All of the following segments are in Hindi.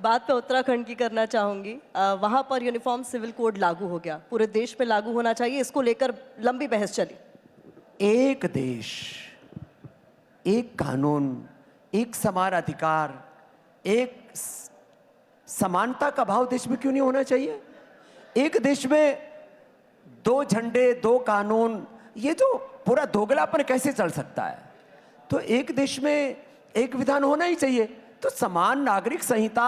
बात पे उत्तराखंड की करना चाहूंगी। वहां पर यूनिफॉर्म सिविल कोड लागू हो गया, पूरे देश पे लागू होना चाहिए, इसको लेकर लंबी बहस चली। एक देश, एक कानून, एक समान अधिकार, एक समानता का भाव देश में क्यों नहीं होना चाहिए? एक देश में दो झंडे, दो कानून, ये जो पूरा दोगलापन कैसे चल सकता है? तो एक देश में एक विधान होना ही चाहिए। तो समान नागरिक संहिता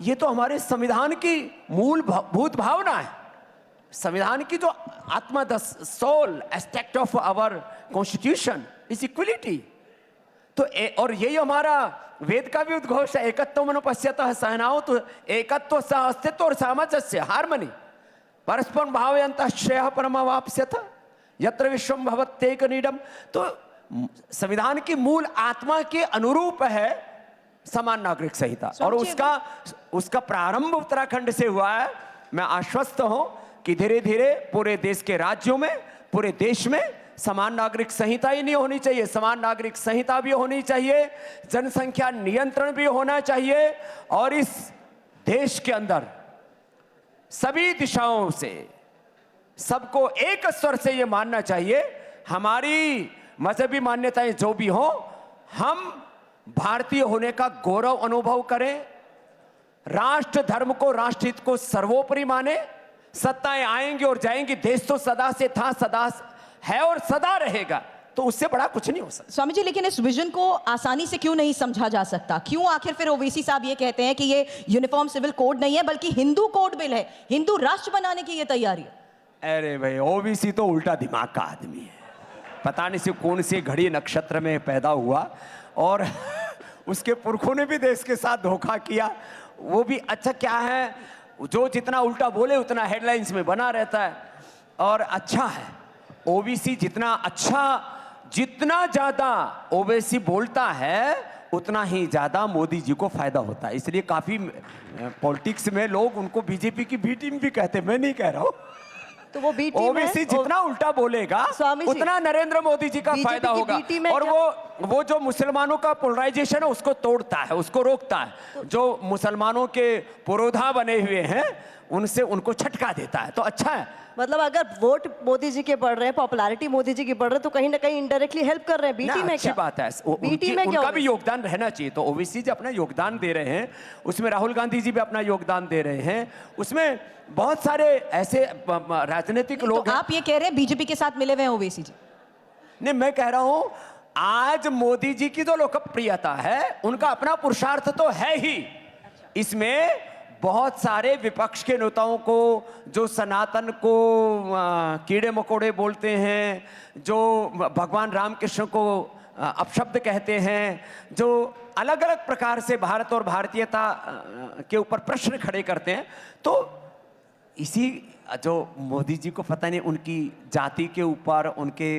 ये तो हमारे संविधान की मूलभूत भावना है। संविधान की जो आत्मा, the soul aspect of our constitution is equality. तो और यही हमारा वेद का भी उद्घोष है, एकत्व मनुपश्यतः सहनाओ, तो एकत्व सह अस्तित्व और सामंजस्य, हार्मनी, परस्पर भावयन्तः श्रेयः परमावाप्स्यथ यत्र विश्वम भवत्येक नीडम। तो संविधान की मूल आत्मा के अनुरूप है समान नागरिक संहिता, और उसका प्रारंभ उत्तराखंड से हुआ है। मैं आश्वस्त हूं कि धीरे धीरे पूरे देश के राज्यों में, पूरे देश में समान नागरिक संहिता ही नहीं होनी चाहिए, समान नागरिक संहिता भी होनी चाहिए, जनसंख्या नियंत्रण भी होना चाहिए, और इस देश के अंदर सभी दिशाओं से सबको एक स्वर से यह मानना चाहिए, हमारी मजहबी मान्यताएं जो भी हो, हम भारतीय होने का गौरव अनुभव करें, राष्ट्र धर्म को, राष्ट्रहित को सर्वोपरि माने। सत्ताएं आएंगी और जाएंगी, देश तो सदा से था, सदा है और सदा रहेगा, तो उससे बड़ा कुछ नहीं हो सकता। स्वामी जी, लेकिन इस विजन को आसानी से क्यों नहीं समझा जा सकता? क्यों आखिर फिर ओवैसी साहब ये कहते हैं कि ये यूनिफॉर्म सिविल कोड नहीं है बल्कि हिंदू कोड बिल है, हिंदू राष्ट्र बनाने की ये तैयारी है? अरे भाई, ओबीसी तो उल्टा दिमाग का आदमी है, पता नहीं से कौन सी घड़ी नक्षत्र में पैदा हुआ, और उसके पुरखों ने भी देश के साथ धोखा किया। वो भी अच्छा क्या है, जो जितना उल्टा बोले उतना हेडलाइंस में बना रहता है, और अच्छा है ओबीसी, जितना अच्छा, जितना ज्यादा ओबीसी बोलता है उतना ही ज्यादा मोदी जी को फायदा होता है। इसलिए काफी पॉलिटिक्स में लोग उनको बीजेपी की बी टीम भी कहते हैं, मैं नहीं कह रहा हूं। तो वो बी टीम ओबीसी जितना उल्टा बोलेगा उतना नरेंद्र मोदी जी का फायदा होगा, और वो जो मुसलमानों का पोलराइजेशन है उसको तोड़ता है, उसको रोकता है। जो मुसलमानों के पुरोधा बने हुए हैं उनसे उनको झटका देता है, तो अच्छा है। मतलब अगर वोट मोदी जी के बढ़ रहे हैं, पॉपुलैरिटी मोदी जी की बढ़ रहे हैं, तो कहीं ना कहीं इनडायरेक्टली हेल्प कर रहे हैं। बीटी में अच्छी बात है, उनका भी योगदान रहना चाहिए। तो ओबीसी जो अपना योगदान दे रहे हैं, उसमें राहुल गांधी जी भी अपना योगदान दे रहे हैं, उसमें बहुत सारे ऐसे राजनीतिक लोग हैं। आप ये कह रहे हैं बीजेपी के साथ मिले हुए हैं ओवैसी जी? नहीं, मैं कह रहा हूं आज मोदी जी की जो लोकप्रियता है उनका अपना पुरुषार्थ तो है ही, इसमें बहुत सारे विपक्ष के नेताओं को, जो सनातन को कीड़े मकोड़े बोलते हैं, जो भगवान रामकृष्ण को अपशब्द कहते हैं, जो अलग अलग प्रकार से भारत और भारतीयता के ऊपर प्रश्न खड़े करते हैं, तो इसी जो मोदी जी को पता नहीं उनकी जाति के ऊपर, उनके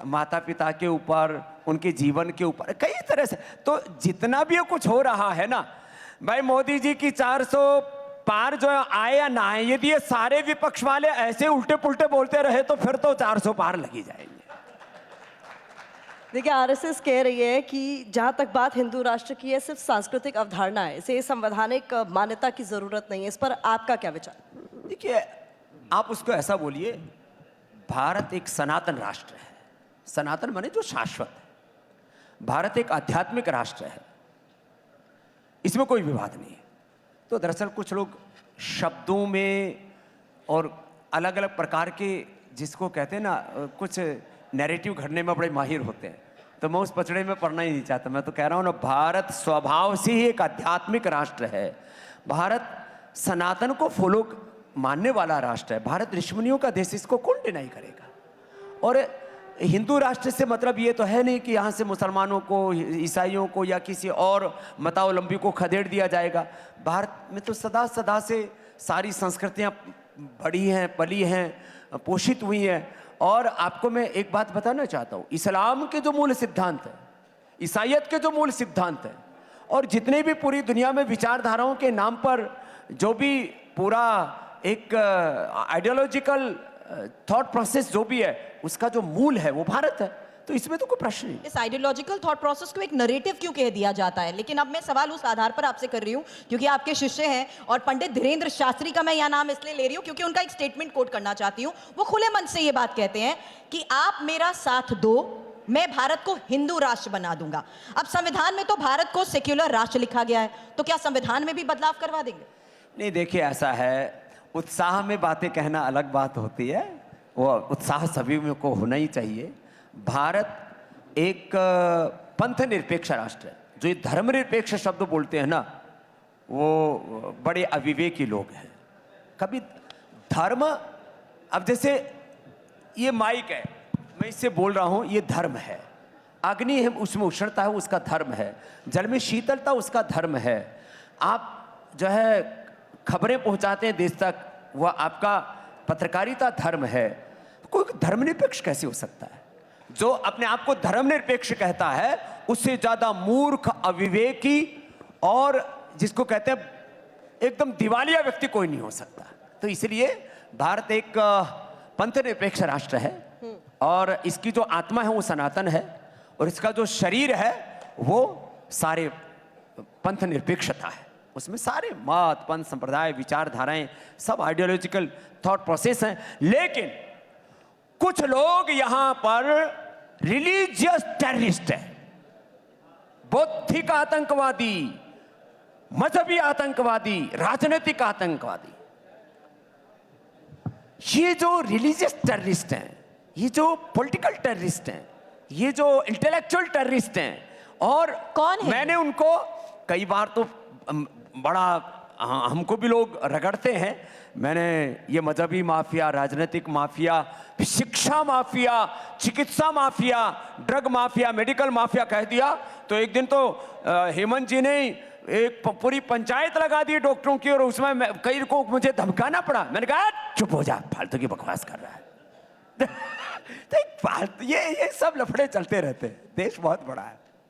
माता पिता के ऊपर, उनके जीवन के ऊपर कई तरह से, तो जितना भी कुछ हो रहा है ना भाई, मोदी जी की 400 पार जो आए या ना आए, यदि ये सारे विपक्ष वाले ऐसे उल्टे पुल्टे बोलते रहे तो फिर तो 400 पार लगी जाएंगे। देखिए, आरएसएस कह रही है कि जहां तक बात हिंदू राष्ट्र की है, सिर्फ सांस्कृतिक अवधारणा है, इसे संवैधानिक मान्यता की जरूरत नहीं है। इस पर आपका क्या विचार? देखिए, आप उसको ऐसा बोलिए, भारत एक सनातन राष्ट्र है, सनातन माने जो शाश्वत है, भारत एक आध्यात्मिक राष्ट्र है, इसमें कोई विवाद नहीं है। तो दरअसल कुछ लोग शब्दों में और अलग अलग प्रकार के, जिसको कहते हैं ना, कुछ नैरेटिव घड़ने में बड़े माहिर होते हैं, तो मैं उस पचड़े में पढ़ना ही नहीं चाहता। मैं तो कह रहा हूँ ना, भारत स्वभाव से ही एक आध्यात्मिक राष्ट्र है, भारत सनातन को फॉलो मानने वाला राष्ट्र है, भारत ऋषिमुनियों का देश, इसको कौन डिनाई करेगा। और हिंदू राष्ट्र से मतलब ये तो है नहीं कि यहाँ से मुसलमानों को, ईसाइयों को या किसी और मतावलंबी को खदेड़ दिया जाएगा। भारत में तो सदा सदा से सारी संस्कृतियाँ बढ़ी हैं, पली हैं, पोषित हुई हैं। और आपको मैं एक बात बताना चाहता हूँ, इस्लाम के जो मूल सिद्धांत है, ईसाइयत के जो मूल सिद्धांत है, और जितने भी पूरी दुनिया में विचारधाराओं के नाम पर जो भी पूरा एक आइडियोलॉजिकल थॉट प्रोसेस जो भी है, उसका जो मूल है वो भारत है। तो इसमें तो कोई प्रश्न नहीं। इस आइडियोलॉजिकल थॉट प्रोसेस को एक नरेटिव क्यों कह दिया जाता है? लेकिन अब मैं सवाल उस आधार पर आपसे कर रही हूँ क्योंकि आपके शिष्य हैं, और पंडित धीरेन्द्र शास्त्री का मैं यहाँ नाम इसलिए ले रही हूँ क्योंकि उनका एक स्टेटमेंट कोट करना चाहती हूँ। वो खुले मन से ये बात कहते हैं कि आप मेरा साथ दो, मैं भारत को हिंदू राष्ट्र बना दूंगा। अब संविधान में तो भारत को सेक्युलर राष्ट्र लिखा गया है, तो क्या संविधान में भी बदलाव करवा देंगे? नहीं, देखिए ऐसा है, उत्साह में बातें कहना अलग बात होती है, वो उत्साह सभी में को होना ही चाहिए। भारत एक पंथ निरपेक्ष राष्ट्र है। जो ये धर्मनिरपेक्ष शब्द बोलते हैं ना, वो बड़े अविवेकी लोग हैं। कभी धर्म, अब जैसे ये माइक है, मैं इससे बोल रहा हूँ, ये धर्म है। अग्नि है, उसमें उष्णता है, उसका धर्म है। जल में शीतलता, उसका धर्म है। आप जो है खबरें पहुंचाते हैं देश तक, वह आपका पत्रकारिता धर्म है। कोई धर्मनिरपेक्ष कैसे हो सकता है? जो अपने आप को धर्मनिरपेक्ष कहता है, उससे ज्यादा मूर्ख, अविवेकी और जिसको कहते हैं एकदम दिवालिया व्यक्ति कोई नहीं हो सकता। तो इसलिए भारत एक पंथ निरपेक्ष राष्ट्र है, और इसकी जो आत्मा है वो सनातन है, और इसका जो शरीर है वो सारे पंथ निरपेक्षता है। उसमें सारे मत, पंथ, संप्रदाय, विचारधाराएं, सब आइडियोलॉजिकल थॉट प्रोसेस हैं। लेकिन कुछ लोग यहां पर रिलीजियस टेररिस्ट हैं, बौद्धिक आतंकवादी, मजहबी आतंकवादी, राजनीतिक आतंकवादी। ये जो रिलीजियस टेररिस्ट हैं, ये जो पॉलिटिकल टेररिस्ट हैं, ये जो इंटेलेक्चुअल टेररिस्ट हैं, और कौन है? मैंने उनको कई बार तो बड़ा हमको भी लोग रगड़ते हैं। मैंने ये मजहबी माफिया, राजनीतिक माफिया, शिक्षा माफिया, चिकित्सा mafia, drug mafia, medical mafia कह दिया, तो एक दिन तो हेमंत जी ने एक पूरी पंचायत लगा दी डॉक्टरों की, और उसमें कई को मुझे धमकाना पड़ा। मैंने कहा चुप हो जा, फालतू की बकवास कर रहा है। तो ये सब लफड़े चलते रहते हैं। देश बहुत बड़ा है।